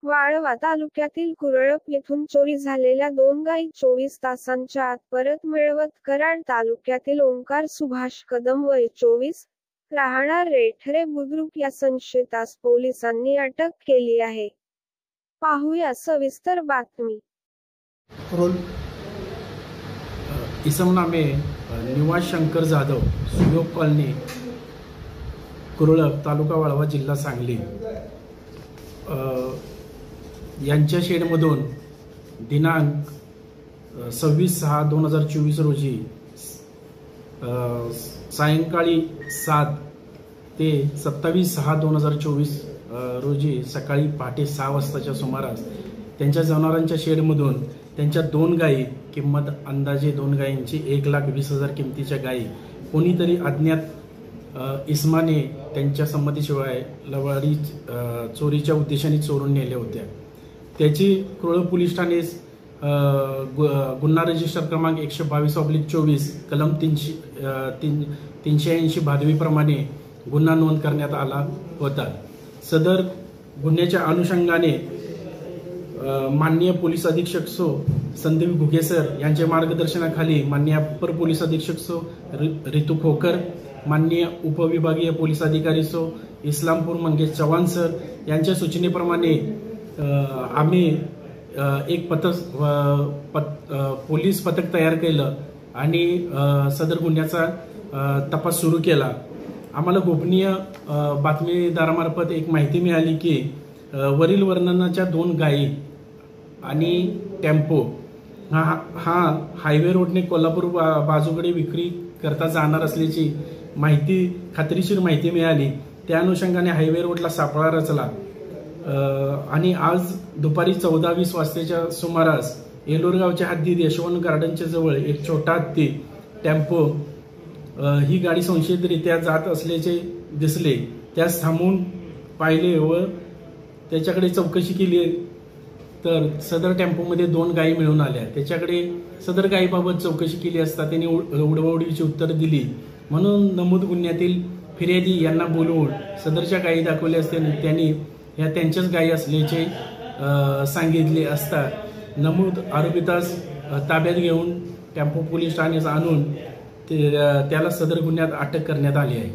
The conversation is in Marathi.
वाळवा तालुक्यातील कुरळप येथून चोरी झालेल्या 2 गायी 24 तासांच्या आत परत मिळवत कराड तालुक्यातील ओंकार सुभाष कदम वय 24, राहणार रेठरे बुद्रुक या संशयितास पोलिसांनी अटक केली आहे. पाहूया सविस्तर बातमी. इसम नामे निवास शंकर जाधव, सुयोग कॉलनी, कुरळप, तालुका वाळवा, जिल्हा सांगली यांच्या शेडमधून दिनांक 26/6/2024 रोजी सायंकाळी 7 ते 27/6/2024 रोजी सकाळी पहाटे 6 वाजताच्या सुमारास त्यांच्या जनावरांच्या शेडमधून त्यांच्या 2 गायी, किंमत अंदाजे 2 गायींची 1,20,000 किमतीच्या गायी कोणीतरी अज्ञात इसमाने त्यांच्या संमतीशिवाय लवाडी चोरीच्या उद्देशाने चोरून नेल्या होत्या. त्याची कुरळप पोलीस ठाणे गुन्हा रजिस्टर क्रमांक 122/24 कलम 380 भादवीप्रमाणे गुन्हा नोंद करण्यात आला होता. सदर गुन्ह्याच्या अनुषंगाने माननीय पोलीस अधीक्षक सो संदीप घुगे सर यांच्या मार्गदर्शनाखाली माननीय अप्पर पोलीस अधीक्षक सो रितू खोकर, माननीय उपविभागीय पोलीस अधिकारी सो इस्लामपूर मंगेश चव्हाण सर यांच्या सूचनेप्रमाणे आम्ही एक पोलीस पथक तयार केलं आणि सदर गुन्ह्याचा तपास सुरू केला. आम्हाला गोपनीय बातमीदारामार्फत एक माहिती मिळाली की वरील वर्णनाच्या 2 गायी आणि टेम्पो हा हायवे रोडने कोल्हापूर बाजूकडे विक्री करता जाणार असल्याची खात्रीशीर माहिती मिळाली. त्या अनुषंगाने हायवे रोडला सापळा रचला आणि आज दुपारी 14:20 वाजताच्या सुमारास येलोर गावच्या हद्दीत यशवंत गार्डनच्या जवळ एक छोटा हत्ती टेम्पो ही गाडी संशयितरित्या जात असल्याचे दिसले. त्यास थांबवून पाहिले व त्याच्याकडे चौकशी केली तर सदर टेम्पोमध्ये 2 गायी मिळून आल्या. त्याच्याकडे सदर गायीबाबत चौकशी केली असता त्यांनी उडवाउडवीची उत्तर दिली. म्हणून नमूद गुन्ह्यातील फिर्यादी यांना बोलवून सदरच्या गायी दाखवल्या असता त्यांनी ह्या त्यांच्याच गायी असल्याचे सांगितले असता नमूद आरोपितास ताब्यात घेऊन टेम्पो पोलीस ठाण्यात आणून त्याला सदर गुन्ह्यात अटक करण्यात आली आहे.